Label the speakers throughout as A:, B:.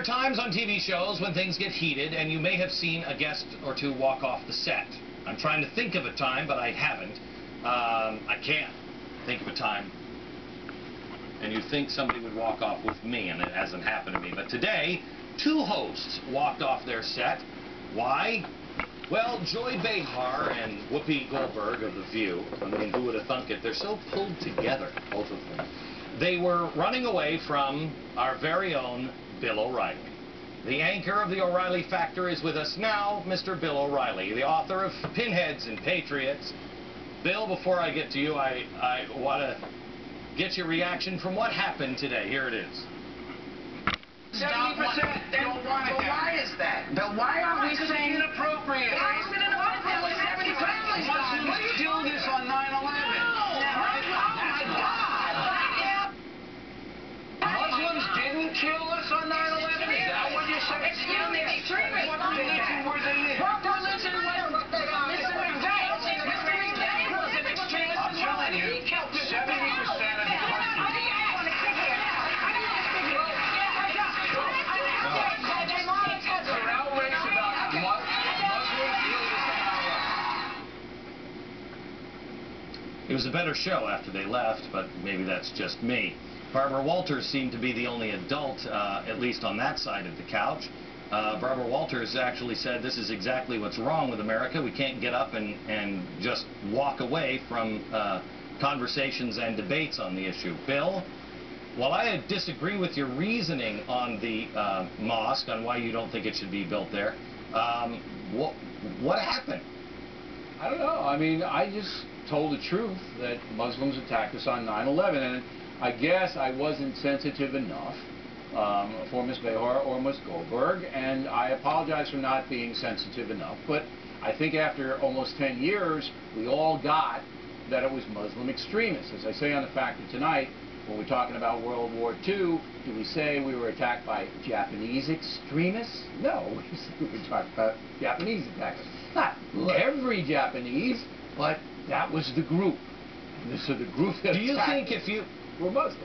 A: are times on TV shows when things get heated and you may have seen a guest or two walk off the set. I'm trying to think of a time, but I haven't. I can't think of a time. And you'd think somebody would walk off with me, and it hasn't happened to me. But today, two hosts walked off their set. Why? Well, Joy Behar and Whoopi Goldberg of The View, I mean, who would have thunk it? They're so pulled together, both of them. They were running away from our very own Bill O'Reilly. The anchor of the O'Reilly Factor is with us now, Mr. Bill O'Reilly, the author of Pinheads and Patriots. Bill, before I get to you, I want to get your reaction from what happened today. Here it is.
B: 70%. But why is that? But why aren't we saying
C: inappropriate? Muslims do this on 9/11. Muslims didn't kill us on 9/11? Is that what you're saying?
B: Excuse me, extremists.
C: What religion were they in?
B: What religion was they in? Mr. McVey was an extremist.
C: I'm telling you, 70% of the country.
A: It was a better show after they left, but maybe that's just me. Barbara Walters seemed to be the only adult, at least on that side of the couch. Barbara Walters actually said this is exactly what's wrong with America. We can't get up and just walk away from conversations and debates on the issue. Bill, while I disagree with your reasoning on the mosque, on why you don't think it should be built there, what happened?
D: I don't know. I mean, I just told the truth that Muslims attacked us on 9/11, and I guess I wasn't sensitive enough for Ms. Behar or Ms. Goldberg, and I apologize for not being sensitive enough, but I think after almost 10 years, we all got that it was Muslim extremists. As I say on the Factor tonight, when we're talking about World War II, do we say we were attacked by Japanese extremists? No, we were talking about Japanese attackers. Not every Japanese, but that was the group. And so the group that
A: do you think if you
D: were Muslims?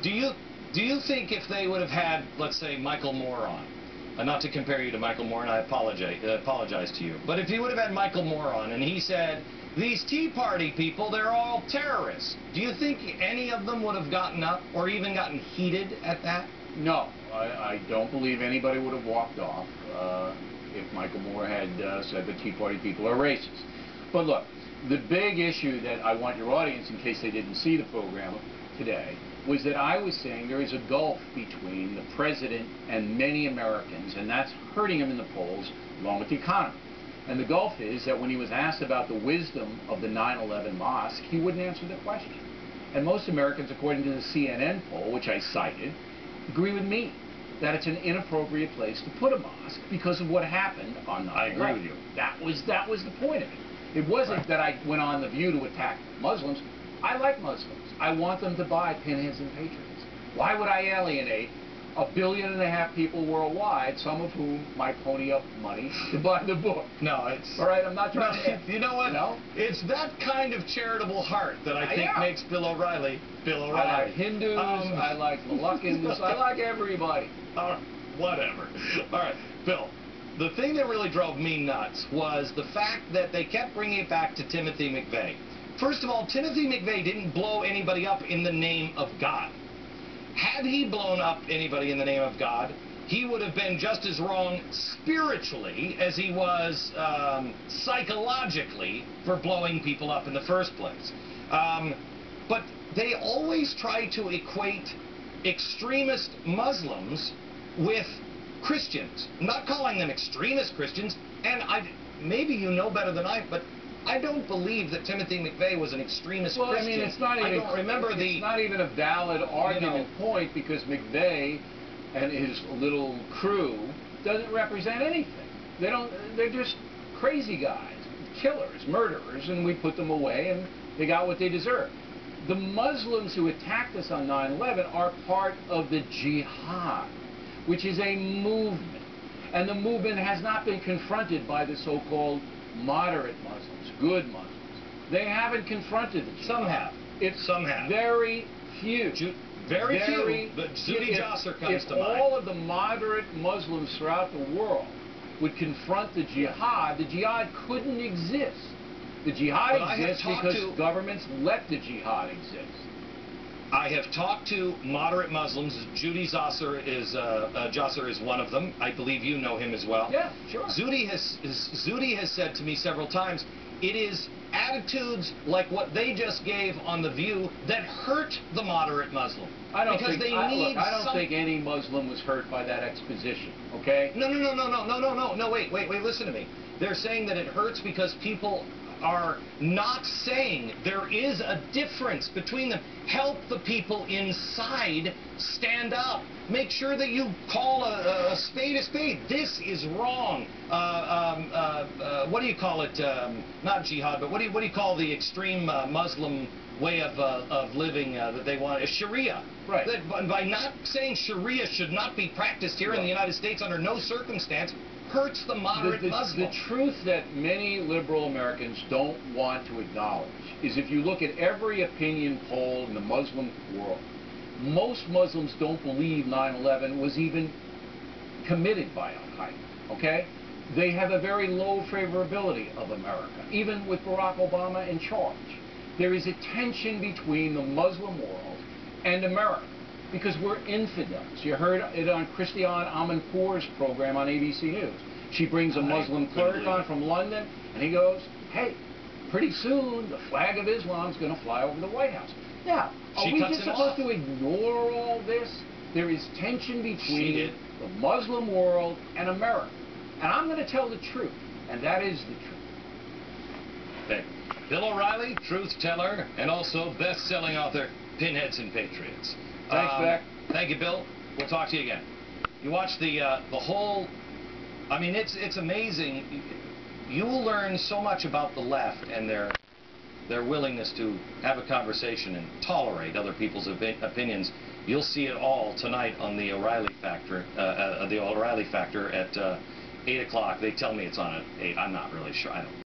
A: Do you think if they would have had, let's say, Michael Moore on, not to compare you to Michael Moore, and I apologize to you, but if you would have had Michael Moore on and he said, these Tea Party people, they're all terrorists, do you think any of them would have gotten up or even gotten heated at that?
D: No, I don't believe anybody would have walked off if Michael Moore had said the Tea Party people are racist. But look, the big issue that I want your audience, in case they didn't see the program today, was that I was saying there is a gulf between the president and many Americans, and that's hurting him in the polls along with the economy. And the gulf is that when he was asked about the wisdom of the 9/11 mosque, he wouldn't answer the question. And most Americans, according to the CNN poll, which I cited, agree with me that it's an inappropriate place to put a mosque because of what happened on 9/11.
A: I agree with you.
D: That was the point of it. It wasn't that I went on The View to attack Muslims. I like Muslims. I want them to buy Pinheads and Patriots. Why would I alienate 1.5 billion people worldwide, some of whom might pony up money to buy the book?
A: No, it's...
D: All right, I'm not trying to...
A: You know what?
D: No?
A: It's that kind of charitable heart that I think makes Bill O'Reilly Bill O'Reilly.
D: I like Hindus, I like Moluccans, I like everybody.
A: Whatever. All right, Bill. The thing that really drove me nuts was the fact that they kept bringing it back to Timothy McVey. First of all, Timothy McVey didn't blow anybody up in the name of God. Had he blown up anybody in the name of God, he would have been just as wrong spiritually as he was psychologically for blowing people up in the first place. But they always try to equate extremist Muslims with Christians. I'm not calling them extremist Christians, and maybe you know better than I, but I don't believe that Timothy McVey was an extremist Christian.
D: I mean, it's not even,
A: I don't remember
D: it's not even a valid argument point, because McVey and his little crew doesn't represent anything. They're just crazy guys, killers, murderers, and we put them away and they got what they deserve. The Muslims who attacked us on 9/11 are part of the jihad, which is a movement. And the movement has not been confronted by the so-called moderate Muslims, good Muslims. They haven't confronted the jihad.
A: Some have.
D: It's
A: some have.
D: Very few.
A: Very few, but Zuhdi Jasser comes to mind.
D: If all of the moderate Muslims throughout the world would confront the jihad couldn't exist. The jihad exists because governments let the jihad exist.
A: I have talked to moderate Muslims. Zuhdi Jasser is one of them. I believe you know him as well.
D: Yeah, sure.
A: Zuhdi has said to me several times, it is attitudes like what they just gave on The View that hurt the moderate Muslim.
D: I don't think any Muslim was hurt by that exposition, okay?
A: No, wait, listen to me. They're saying that it hurts because people are not saying there is a difference between them. Help the people inside stand up. Make sure that you call a spade a spade. This is wrong. What do you call it? Not jihad, but what do you call the extreme Muslim way of living that they want? Sharia.
D: Right.
A: By not saying Sharia should not be practiced here in the United States under no circumstance, hurts the moderate Muslim.
D: The truth that many liberal Americans don't want to acknowledge is if you look at every opinion poll in the Muslim world, most Muslims don't believe 9/11 was even committed by Al-Qaeda, okay? They have a very low favorability of America, even with Barack Obama in charge. There is a tension between the Muslim world and America, because we're infidels. You heard it on Christiane Amanpour's program on ABC News. She brings a Muslim cleric on from London, and he goes, hey, pretty soon the flag of Islam is going to fly over the White House. Now, are we just supposed to ignore all this? There is tension between the Muslim world and America. And I'm going to tell the truth, and that is the truth.
A: Okay. Bill O'Reilly, truth teller, and also best-selling author, Pinheads and Patriots.
D: Thanks, Beck.
A: Thank you, Bill. We'll talk to you again. You watch the whole... I mean, it's amazing. You will learn so much about the left and their willingness to have a conversation and tolerate other people's opinions. You'll see it all tonight on the O'Reilly Factor. The O'Reilly Factor at 8 o'clock. They tell me it's on at 8. I'm not really sure. I don't.